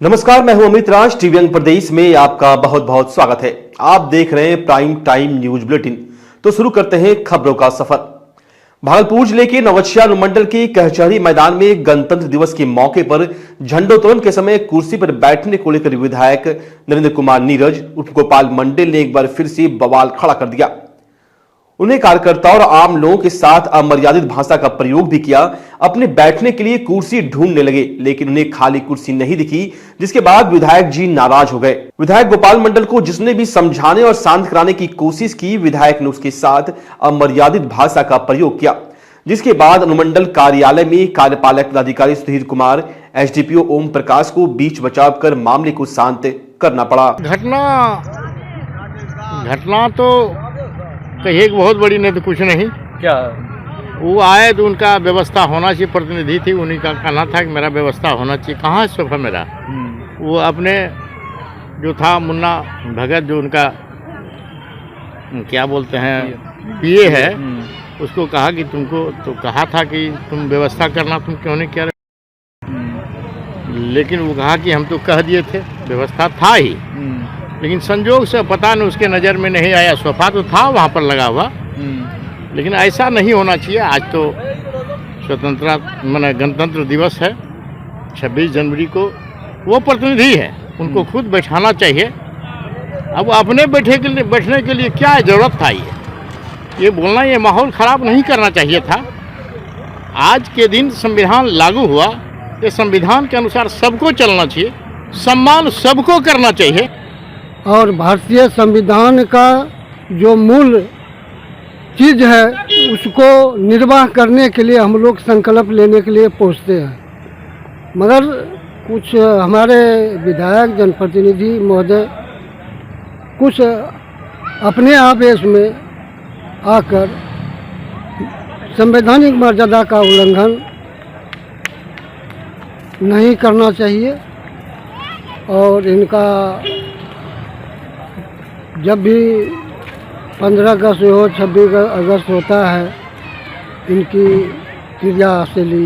नमस्कार, मैं हूं अमित राज। टीवी अंग प्रदेश में आपका बहुत बहुत स्वागत है। आप देख रहे हैं प्राइम टाइम न्यूज बुलेटिन। तो शुरू करते हैं खबरों का सफर। भागलपुर जिले के नवगछिया अनुमंडल के कचहरी मैदान में गणतंत्र दिवस के मौके पर झंडोत्तोलन के समय कुर्सी पर बैठने को लेकर विधायक नरेंद्र कुमार नीरज उर्फ गोपाल मंडल ने एक बार फिर से बवाल खड़ा कर दिया। उन्हें कार्यकर्ताओं और आम लोगों के साथ अमर्यादित भाषा का प्रयोग भी किया। अपने बैठने के लिए कुर्सी ढूंढने लगे, लेकिन उन्हें खाली कुर्सी नहीं दिखी, जिसके बाद विधायक जी नाराज हो गए। विधायक गोपाल मंडल को जिसने भी समझाने और शांत कराने की कोशिश की, विधायक ने उसके साथ अमर्यादित भाषा का प्रयोग किया, जिसके बाद अनुमंडल कार्यालय में कार्यपालक पदाधिकारी सुधीर कुमार, एसडीपीओ ओम प्रकाश को बीच बचाव कर मामले को शांत करना पड़ा। घटना तो कहिए कि बहुत बड़ी नहीं तो कुछ नहीं। क्या वो आए तो उनका व्यवस्था होना चाहिए, प्रतिनिधि थी, उन्हीं का कहना था कि मेरा व्यवस्था होना चाहिए। कहाँ है सोफा मेरा? वो अपने जो था मुन्ना भगत, जो उनका क्या बोलते हैं पीए है, उसको कहा कि तुमको तो कहा था कि तुम व्यवस्था करना, तुम क्यों नहीं कर रहे? लेकिन वो कहा कि हम तो कह दिए थे, व्यवस्था था ही, लेकिन संजोग से पता नहीं उसके नज़र में नहीं आया। सोफा तो था वहाँ पर लगा हुआ, लेकिन ऐसा नहीं होना चाहिए। आज तो स्वतंत्रता माने गणतंत्र दिवस है, 26 जनवरी को। वो प्रतिनिधि है, उनको खुद बैठाना चाहिए। अब अपने बैठने के लिए क्या ज़रूरत था? ये बोलना, ये माहौल ख़राब नहीं करना चाहिए था। आज के दिन संविधान लागू हुआ, ये संविधान के अनुसार सबको चलना चाहिए, सम्मान सबको करना चाहिए। और भारतीय संविधान का जो मूल चीज़ है उसको निर्वाह करने के लिए हम लोग संकल्प लेने के लिए पहुँचते हैं। मगर कुछ हमारे विधायक जनप्रतिनिधि महोदय कुछ अपने आवेश में आकर संवैधानिक मर्यादा का उल्लंघन नहीं करना चाहिए। और इनका जब भी 15 अगस्त हो, 26 अगस्त होता है, इनकी क्रियाशैली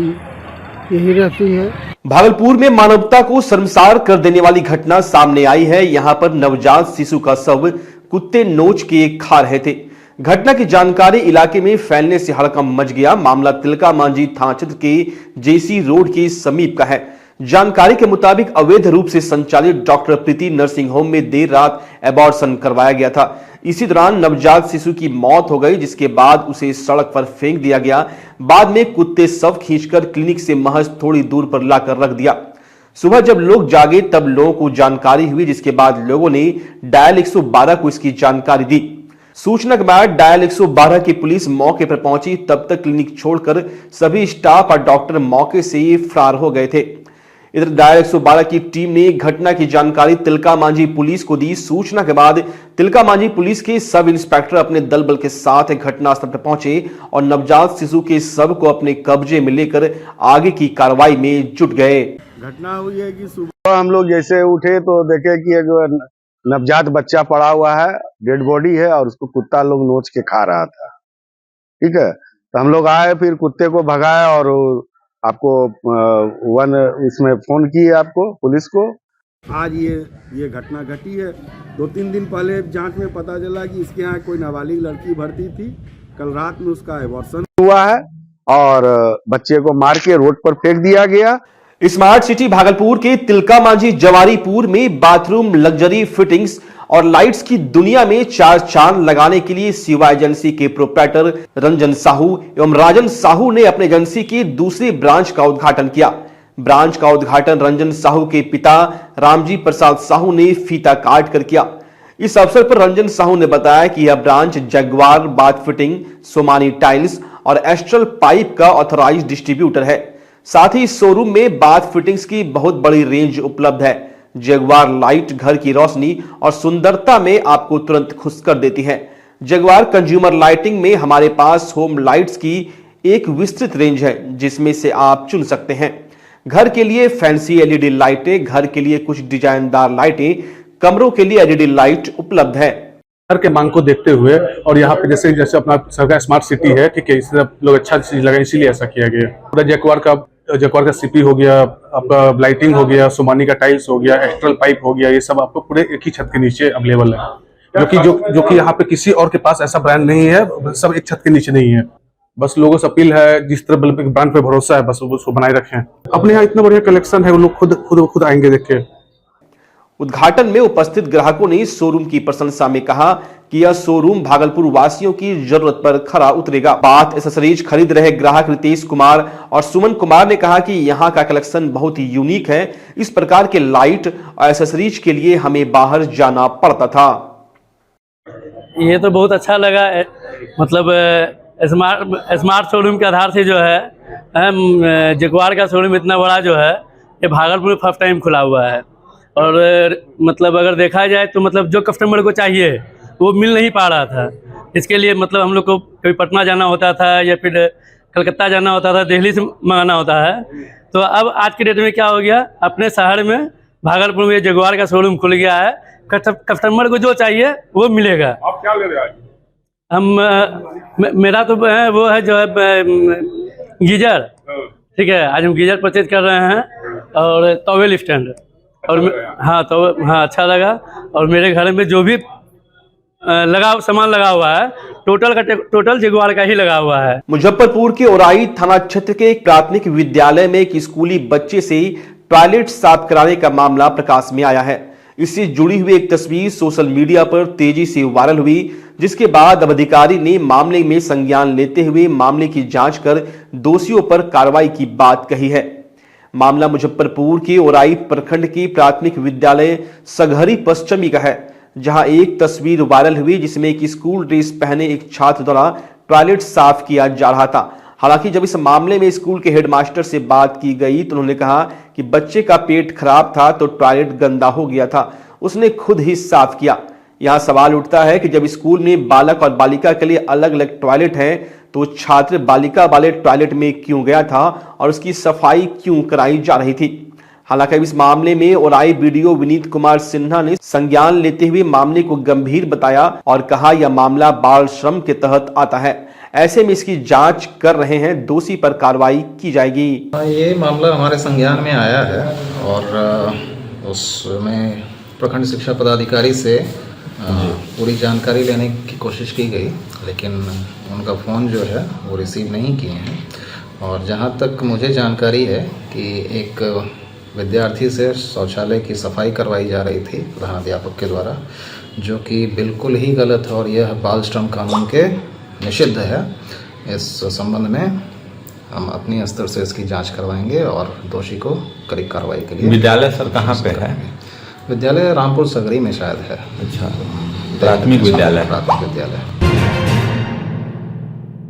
यही रहती है। भागलपुर में मानवता को शर्मसार कर देने वाली घटना सामने आई है। यहां पर नवजात शिशु का शव कुत्ते नोच के खा रहे थे। घटना की जानकारी इलाके में फैलने से हड़कंप मच गया। मामला तिलका मांझी थाना क्षेत्र के जेसी रोड के समीप का है। जानकारी के मुताबिक अवैध रूप से संचालित डॉक्टर प्रीति नर्सिंग होम में देर रात एबॉर्शन करवाया गया था। इसी दौरान नवजात शिशु की मौत हो गई, जिसके बाद उसे सड़क पर फेंक दिया गया। बाद में कुत्ते शव खींचकर क्लिनिक से महज थोड़ी दूर पर लाकर रख दिया। सुबह जब लोग जागे तब लोगों को जानकारी हुई, जिसके बाद लोगों ने डायल 112 को इसकी जानकारी दी। सूचना के बाद डायल 112 की पुलिस मौके पर पहुंची। तब तक क्लिनिक छोड़कर सभी स्टाफ और डॉक्टर मौके से फरार हो गए थे। इधर डायल 112 की टीम ने घटना की जानकारी तिलका मांझी पुलिस को दी। सूचना के बाद तिलका मांझी पुलिस के सब इंस्पेक्टर अपने दल बल के साथ घटनास्थल पर पहुंचे और नवजात शिशु के शव को अपने कब्जे में लेकर आगे की कार्रवाई में जुट गए। घटना हुई है कि सुबह हम लोग जैसे उठे तो देखे कि एक नवजात बच्चा पड़ा हुआ है, डेड बॉडी है, और उसको कुत्ता लोग नोच के खा रहा था। ठीक है, तो हम लोग आए, फिर कुत्ते को भगाया और आपको इसमें फोन किए आपको पुलिस को। आज ये घटना घटी है। 2-3 दिन पहले जांच में पता चला कि इसके यहाँ कोई नाबालिग लड़की भर्ती थी। कल रात में उसका एबॉर्शन हुआ है और बच्चे को मार के रोड पर फेंक दिया गया। स्मार्ट सिटी भागलपुर के तिलका मांझी जवारीपुर में बाथरूम, लग्जरी फिटिंग्स और लाइट्स की दुनिया में चार चांद लगाने के लिए शिवा एजेंसी के प्रोप्राइटर रंजन साहू एवं राजन साहू ने अपने एजेंसी की दूसरी ब्रांच का उद्घाटन किया। ब्रांच का उद्घाटन रंजन साहू के पिता रामजी प्रसाद साहू ने फीता काट कर किया। इस अवसर पर रंजन साहू ने बताया कि यह branch Jaquar bath fitting, Somany tiles और एस्ट्रल पाइप का ऑथराइज्ड डिस्ट्रीब्यूटर है। साथ ही शोरूम में बाथ फिटिंग्स की बहुत बड़ी रेंज उपलब्ध है। जगवार लाइट घर की रोशनी और सुंदरता में आपको तुरंत खुश कर देती है। जगवार कंज्यूमर लाइटिंग में हमारे पास होम लाइट्स की एक विस्तृत रेंज है, जिसमें से आप चुन सकते हैं। घर के लिए फैंसी एलईडी लाइटें, घर के लिए कुछ डिजाइनदार लाइटें, कमरों के लिए एलईडी लाइट उपलब्ध है। घर के मांग को देखते हुए और यहाँ पे जैसे अपना सरकार स्मार्ट सिटी है, ठीक है, इससे लोग अच्छा चीज लगा, इसीलिए ऐसा किया गया। पूरा जैकवार का जैक्वार का सीपी हो गया, आपका लाइटिंग हो गया, सोमानी का टाइल्स हो गया, एक्स्ट्रल पाइप हो गया, ये सब आपको पूरे एक ही छत के नीचे अवेलेबल है, जो कि यहाँ पे किसी और के पास ऐसा ब्रांड नहीं है, सब एक छत के नीचे नहीं है। बस लोगों से अपील है, जिस तरह ब्रांड पे भरोसा है बस उसको बनाए रखें। अपने यहाँ इतना बढ़िया कलेक्शन है, वो लोग खुद आएंगे देख के। उद्घाटन में उपस्थित ग्राहकों ने शोरूम की प्रशंसा में कहा कि यह शोरूम भागलपुर वासियों की जरूरत पर खरा उतरेगा। बात एसेसरीज खरीद रहे ग्राहक रितेश कुमार और सुमन कुमार ने कहा कि यहाँ का कलेक्शन बहुत ही यूनिक है। इस प्रकार के लाइट और एसेसरीज के लिए हमें बाहर जाना पड़ता था। ये तो बहुत अच्छा लगा, मतलब स्मार्ट शोरूम के आधार से जो है जगुआर का शोरूम इतना बड़ा जो है ये भागलपुर में फर्स्ट टाइम खुला हुआ है। और मतलब अगर देखा जाए तो मतलब जो कस्टमर को चाहिए वो मिल नहीं पा रहा था। इसके लिए मतलब हम लोग को कभी पटना जाना होता था या फिर कलकत्ता जाना होता था, दिल्ली से मंगाना होता है। तो अब आज के डेट में क्या हो गया, अपने शहर में भागलपुर में जगुआर का शोरूम खुल गया है। कस्टमर को जो चाहिए वो मिलेगा। आप क्या ले रहे हैं? मेरा तो वो है जो है गीजर, ठीक है। आज हम गीजर परचेज कर रहे हैं और टॉवेल स्टैंड और हाँ तो हाँ अच्छा लगा। और मेरे घर में जो भी सामान लगा हुआ है टोटल जगुआर का ही लगा हुआ है। मुजफ्फरपुर के ओराई थाना क्षेत्र के एक प्राथमिक विद्यालय में एक स्कूली बच्चे से टॉयलेट साफ कराने का मामला प्रकाश में आया है। इससे जुड़ी हुई एक तस्वीर सोशल मीडिया पर तेजी से वायरल हुई, जिसके बाद अब अधिकारी ने मामले में संज्ञान लेते हुए मामले की जांच कर दोषियों पर कार्रवाई की बात कही है। मामला मुजफ्फरपुर के ओराई प्रखंड के प्राथमिक विद्यालय सघरी पश्चिमी का है, जहां एक तस्वीर वायरल हुई जिसमें एक स्कूल ड्रेस पहने एक छात्र द्वारा टॉयलेट साफ किया जा रहा था। हालांकि जब इस मामले में स्कूल के हेडमास्टर से बात की गई तो उन्होंने कहा कि बच्चे का पेट खराब था तो टॉयलेट गंदा हो गया था, उसने खुद ही साफ किया। यहां सवाल उठता है कि जब स्कूल में बालक और बालिका के लिए अलग अलग टॉयलेट हैं तो छात्र बालिका वाले टॉयलेट में क्यों गया था और उसकी सफाई क्यों कराई जा रही थी। हालांकि इस मामले में ओराई बीडीओ विनीत कुमार सिन्हा ने संज्ञान लेते हुए मामले को गंभीर बताया और कहा यह मामला बाल श्रम के तहत आता है, ऐसे में इसकी जांच कर रहे हैं, दोषी पर कार्रवाई की जाएगी। ये मामला हमारे संज्ञान में आया है और उसमें प्रखंड शिक्षा पदाधिकारी से पूरी जानकारी लेने की कोशिश की गई, लेकिन उनका फ़ोन जो है वो रिसीव नहीं किए हैं। और जहाँ तक मुझे जानकारी है कि एक विद्यार्थी से शौचालय की सफाई करवाई जा रही थी प्रधानाध्यापक के द्वारा, जो कि बिल्कुल ही गलत है और यह बाल श्रम कानून के निषिद्ध है। इस संबंध में हम अपनी स्तर से इसकी जांच करवाएंगे और दोषी को कड़ी कार्रवाई के लिए। विद्यालय सर कहाँ पे है? विद्यालय रामपुर सगरी में शायद है। अच्छा, प्राथमिक विद्यालय।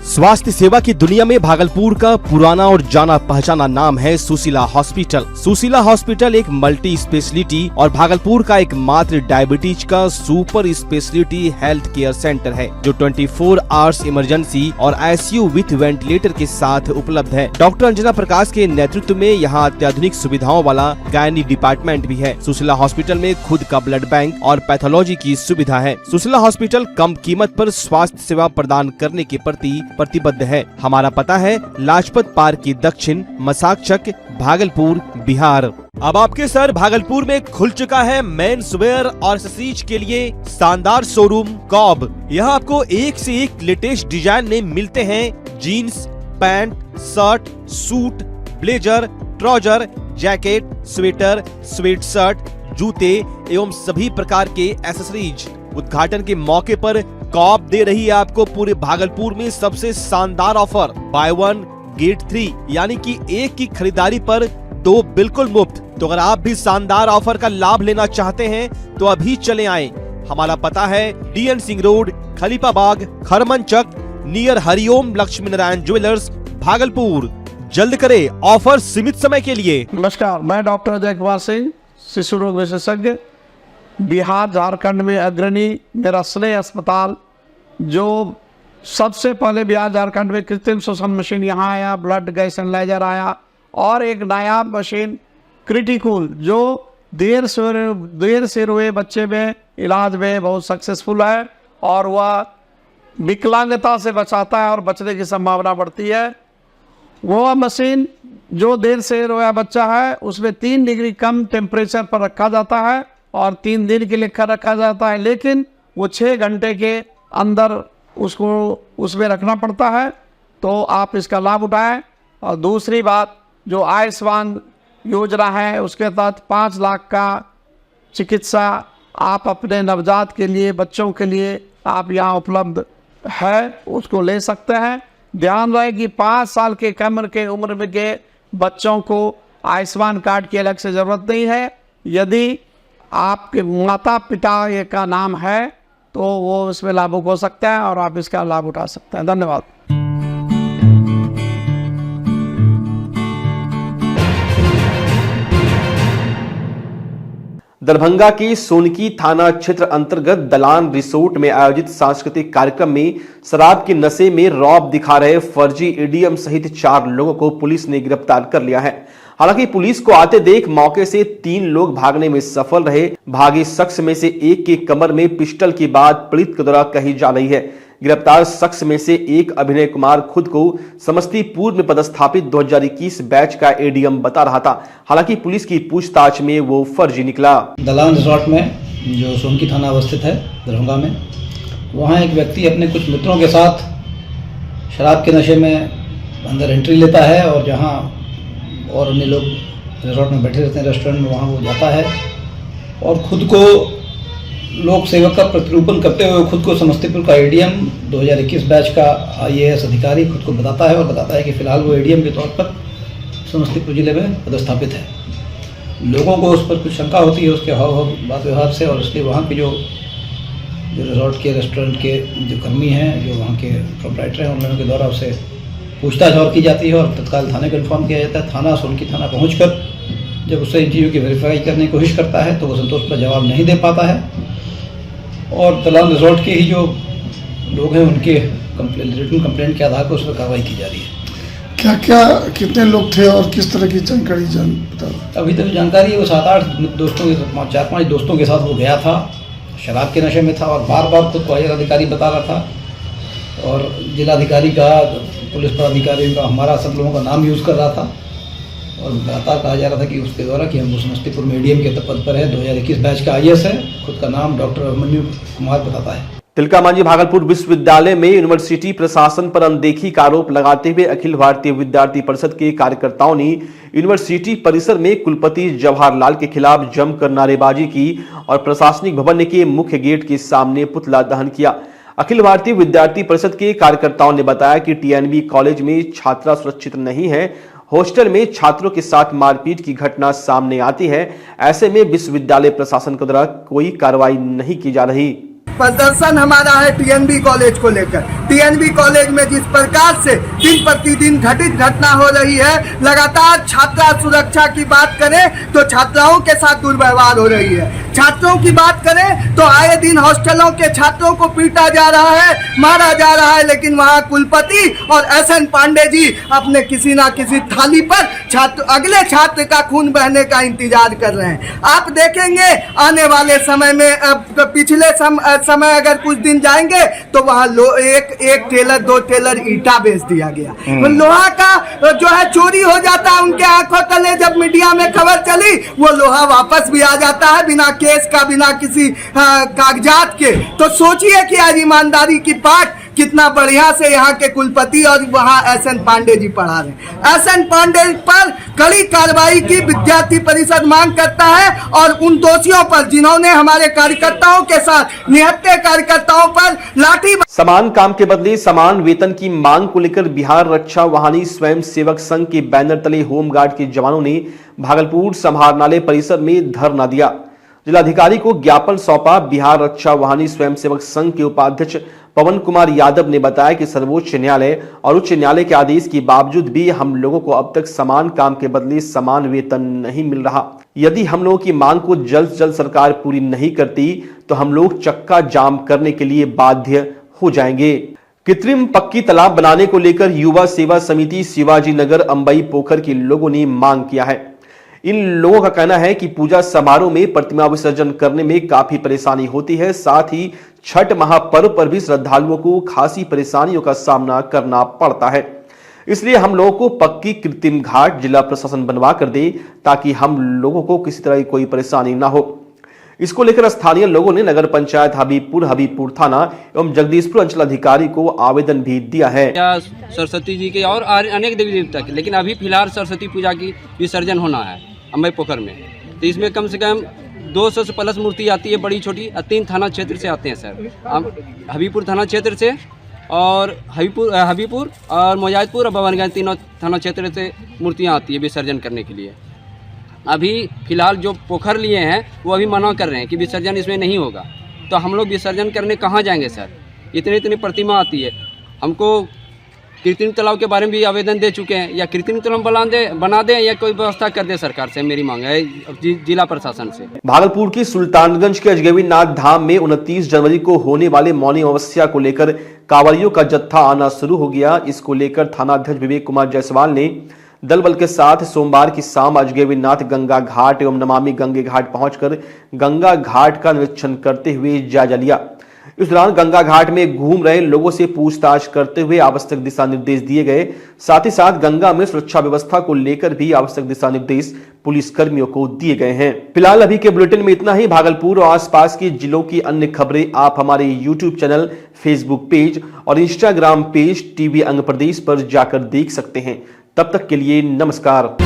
स्वास्थ्य सेवा की दुनिया में भागलपुर का पुराना और जाना पहचाना नाम है सुशीला हॉस्पिटल। सुशीला हॉस्पिटल एक मल्टी स्पेशलिटी और भागलपुर का एक मात्र डायबिटीज का super speciality health care centre है, जो 24 आवर्स इमरजेंसी और आईसीयू विथ वेंटिलेटर के साथ उपलब्ध है। डॉक्टर अंजना प्रकाश के नेतृत्व में यहाँ अत्याधुनिक सुविधाओं वाला गायनी डिपार्टमेंट भी है। सुशीला हॉस्पिटल में खुद का ब्लड बैंक और पैथोलॉजी की सुविधा है। सुशीला हॉस्पिटल कम कीमत पर स्वास्थ्य सेवा प्रदान करने के प्रति प्रतिबद्ध है। हमारा पता है लाजपत पार्क की दक्षिण, मसाकचक, भागलपुर, बिहार। अब आपके सर भागलपुर में खुल चुका है मेंस वेयर और एक्सेसरीज के लिए शानदार शोरूम कॉब। यहाँ आपको एक से एक लेटेस्ट डिजाइन में मिलते हैं jeans, pant, shirt, suit, blazer, trouser, jacket, sweater, sweatshirt, जूते एवं सभी प्रकार के एक्सेसरीज। उद्घाटन के मौके पर कॉप दे रही है आपको पूरे भागलपुर में सबसे शानदार ऑफर, बाय 1 गेट 3, यानी कि एक की खरीदारी पर 2 बिल्कुल मुफ्त। तो अगर आप भी शानदार ऑफर का लाभ लेना चाहते हैं तो अभी चले आए। हमारा पता है DN Singh road, Khalifabag, Kharmanchak, near Hariom Lakshmi Narayan jewellers, Bhagalpur. जल्द करे, ऑफर सीमित समय के लिए। नमस्कार, मैं डॉक्टर अजय कुमार सिंह, शिशु रोग विशेषज्ञ, बिहार झारखंड में अग्रणी मेरा स्नेह अस्पताल, जो सबसे पहले बिहार झारखंड में कृत्रिम श्वसन मशीन यहाँ आया, ब्लड गैस एनालाइजर आया, और एक नया मशीन क्रिटिकल जो देर से हुए बच्चे में इलाज में बहुत सक्सेसफुल है और वह विकलांगता से बचाता है और बचने की संभावना बढ़ती है। वो मशीन जो देर से रोया बच्चा है उसमें 3 डिग्री कम टेम्परेचर पर रखा जाता है और 3 दिन के लिए रखा जाता है, लेकिन वो 6 घंटे के अंदर उसको उसमें रखना पड़ता है। तो आप इसका लाभ उठाएं। और दूसरी बात, जो आयुष्मान योजना है उसके तहत 5 लाख का चिकित्सा आप अपने नवजात के लिए, बच्चों के लिए आप यहाँ उपलब्ध है, उसको ले सकते हैं। ध्यान रहे कि 5 साल के कम के उम्र में के बच्चों को आयुष्मान कार्ड की अलग से ज़रूरत नहीं है। यदि आपके माता पिता का नाम है तो वो इसमें लाभुक हो सकता है और आप इसका लाभ उठा सकते हैं। धन्यवाद। दरभंगा के सोनकी थाना क्षेत्र अंतर्गत दलान रिसोर्ट में आयोजित सांस्कृतिक कार्यक्रम में शराब के नशे में रौब दिखा रहे फर्जी एडीएम सहित 4 लोगों को पुलिस ने गिरफ्तार कर लिया है। हालांकि पुलिस को आते देख मौके से 3 लोग भागने में सफल रहे। भागे शख्स में से एक के कमर में पिस्टल की बात पीड़ित के द्वारा कही जा रही है। गिरफ्तार शख्स में से एक अभिनय कुमार खुद को समस्तीपुर में पदस्थापित 2021 बैच का एडीएम बता रहा था। हालांकि पुलिस की पूछताछ में वो फर्जी निकला। दलान रिसोर्ट में जो सोनकी थाना अवस्थित है दरभंगा में, वहाँ एक व्यक्ति अपने कुछ मित्रों के साथ शराब के नशे में अंदर एंट्री लेता है और जहाँ और अन्य लोग रिसोर्ट में बैठे रहते हैं रेस्टोरेंट में, वहाँ वो जाता है और खुद को लोक सेवक का प्रतिरूपण करते हुए खुद को समस्तीपुर का एडीएम 2021 बैच का IAS अधिकारी खुद को बताता है और बताता है कि फ़िलहाल वो एडीएम के तौर पर समस्तीपुर जिले में पदस्थापित है। लोगों को उस पर कुछ शंका होती है उसके हाव भाव बात व्यवहार से, और इसलिए वहाँ के जो रिसोर्ट के रेस्टोरेंट के जो कर्मी हैं, जो वहाँ के प्रोप्राइटर हैं, उन लोगों के द्वारा उसे पूछताछ और की जाती है और तत्काल थाने को इन्फॉर्म किया जाता है। थाना सोनकी थाना पहुँचकर जब उससे इन चीज़ों की वेरीफाई करने की कोशिश करता है तो वो संतोषप्रद जवाब नहीं दे पाता है और दलान रिसोर्ट के ही जो लोग हैं उनके रिटन कंप्लेंट के आधार पर उस पर कार्रवाई की जा रही है। क्या क्या कितने लोग थे और किस तरह की जानकारी बताओ? अभी तक जानकारी है वो 7-8 दोस्तों के 4-5 दोस्तों के साथ वो गया था, शराब के नशे में था और बार बार खुद को IAS अधिकारी बता रहा था और जिलाधिकारी का, पुलिस पदाधिकारियों का, हमारा सब लोगों का नाम यूज़ कर रहा था और लगातार कहा जा रहा था कि उसके द्वारा कि हम समस्तीपुर में एडीएम के पद पर है, 2021 बैच का IAS है। खुद का नाम डॉक्टर अभिमन्यु कुमार बताता है। तिलका मांझी भागलपुर विश्वविद्यालय में यूनिवर्सिटी प्रशासन पर अनदेखी का आरोप लगाते हुए अखिल भारतीय विद्यार्थी परिषद के कार्यकर्ताओं ने यूनिवर्सिटी परिसर में कुलपति जवाहरलाल के खिलाफ जमकर नारेबाजी की और प्रशासनिक भवन के मुख्य गेट के सामने पुतला दहन किया। अखिल भारतीय विद्यार्थी परिषद के कार्यकर्ताओं ने बताया कि TNB कॉलेज में छात्रा सुरक्षित नहीं है। हॉस्टल में छात्रों के साथ मारपीट की घटना सामने आती है। ऐसे में विश्वविद्यालय प्रशासन के द्वारा कोई कार्रवाई नहीं की जा रही। प्रदर्शन हमारा है TNB कॉलेज को लेकर। TNB कॉलेज में जिस प्रकार से दिन प्रतिदिन घटित घटना हो रही है, लगातार छात्रा सुरक्षा की बात करें तो छात्राओं के साथ दुर्व्यवहार हो रही है। छात्रों की बात करें तो आए दिन हॉस्टलों के छात्रों को पीटा जा रहा है, मारा जा रहा है, लेकिन वहाँ कुलपति और SN पांडे जी अपने किसी ना किसी थाली पर अगले छात्र का खून बहने का इंतजार कर रहे हैं। आप देखेंगे आने वाले समय में, पिछले समय अगर कुछ दिन जाएंगे तो वहाँ एक टेलर 2 टेलर ईटा बेच दिया गया। लोहा का जो है चोरी हो जाता है उनके आंखों तले। जब मीडिया में खबर चली वो लोहा वापस भी आ जाता है बिना केस का, बिना किसी कागजात के। तो सोचिए कि आज ईमानदारी की पाठ कितना बढ़िया से यहाँ के कुलपति और वहाँ SN पांडे जी पढ़ा रहे। SN पांडे पर कड़ी कार्रवाई की विद्यार्थी परिषद मांग करता है और उन दोषियों पर जिन्होंने हमारे कार्यकर्ताओं के साथ, निहत्थे कार्यकर्ताओं पर लाठी। समान काम के बदले समान वेतन की मांग को लेकर बिहार रक्षा वाहिनी स्वयं सेवक संघ के बैनर तले होमगार्ड के जवानों ने भागलपुर समाहरणालय परिसर में धरना दिया। जिलाधिकारी को ज्ञापन सौंपा। बिहार रक्षा वाहिनी स्वयंसेवक संघ के उपाध्यक्ष पवन कुमार यादव ने बताया कि सर्वोच्च न्यायालय और उच्च न्यायालय के आदेश के बावजूद भी हम लोगों को अब तक समान काम के बदले समान वेतन नहीं मिल रहा। यदि हम लोगों की मांग को जल्द से जल्द सरकार पूरी नहीं करती तो हम लोग चक्का जाम करने के लिए बाध्य हो जाएंगे। कृत्रिम पक्की तालाब बनाने को लेकर युवा सेवा समिति शिवाजी नगर अंबई पोखर के लोगों ने मांग किया है। इन लोगों का कहना है कि पूजा समारोह में प्रतिमा विसर्जन करने में काफी परेशानी होती है। साथ ही छठ महापर्व पर भी श्रद्धालुओं को खासी परेशानियों का सामना करना पड़ता है। इसलिए हम लोगों को पक्की कृत्रिम घाट जिला प्रशासन बनवा कर दे ताकि हम लोगों को किसी तरह की कोई परेशानी ना हो। इसको लेकर स्थानीय लोगों ने नगर पंचायत हबीबपुर थाना एवं जगदीशपुर अंचल अधिकारी को आवेदन भी दिया है। सरस्वती जी के और अनेक देवी देवता के, लेकिन अभी फिलहाल सरस्वती पूजा की विसर्जन होना है अम्बई पोखर में, तो इसमें कम से कम 200 से प्लस मूर्ति आती है, बड़ी छोटी। 3 थाना क्षेत्र से आते हैं सर, हबीबपुर थाना क्षेत्र से और हबीबपुर और मोजाहिदपुर और बबनगंज, तीनों थाना क्षेत्र से मूर्तियाँ आती है विसर्जन करने के लिए। अभी फिलहाल जो पोखर लिए हैं वो अभी मना कर रहे हैं कि विसर्जन इसमें नहीं होगा, तो हम लोग विसर्जन करने कहाँ जाएंगे सर? इतनी प्रतिमा आती है। हमको कृत्रिम तालाब के बारे में भी आवेदन दे चुके हैं, या कृत्रिम तालाब बना दें या कोई व्यवस्था कर दे सरकार से, मेरी मांग है जिला प्रशासन से। भागलपुर की सुल्तानगंज के अजगैबीनाथ धाम में 29 जनवरी को होने वाले मौनी अमावस्या को लेकर कांवरियों का जत्था आना शुरू हो गया। इसको लेकर थाना अध्यक्ष विवेक कुमार जायसवाल ने दल बल के साथ सोमवार की शाम अजगैबीनाथ गंगा घाट एवं नमामि गंगे घाट पहुंचकर गंगा घाट का निरीक्षण करते हुए जायजा लिया। इस दौरान गंगा घाट में घूम रहे लोगों से पूछताछ करते हुए आवश्यक दिशा निर्देश दिए गए। साथ ही साथ गंगा में सुरक्षा व्यवस्था को लेकर भी आवश्यक दिशा निर्देश पुलिस कर्मियों को दिए गए हैं। फिलहाल अभी के बुलेटिन में इतना ही। भागलपुर और आसपास के जिलों की अन्य खबरें आप हमारे यूट्यूब चैनल, फेसबुक पेज और इंस्टाग्राम पेज टीवी अंग प्रदेश पर जाकर देख सकते हैं। तब तक के लिए नमस्कार।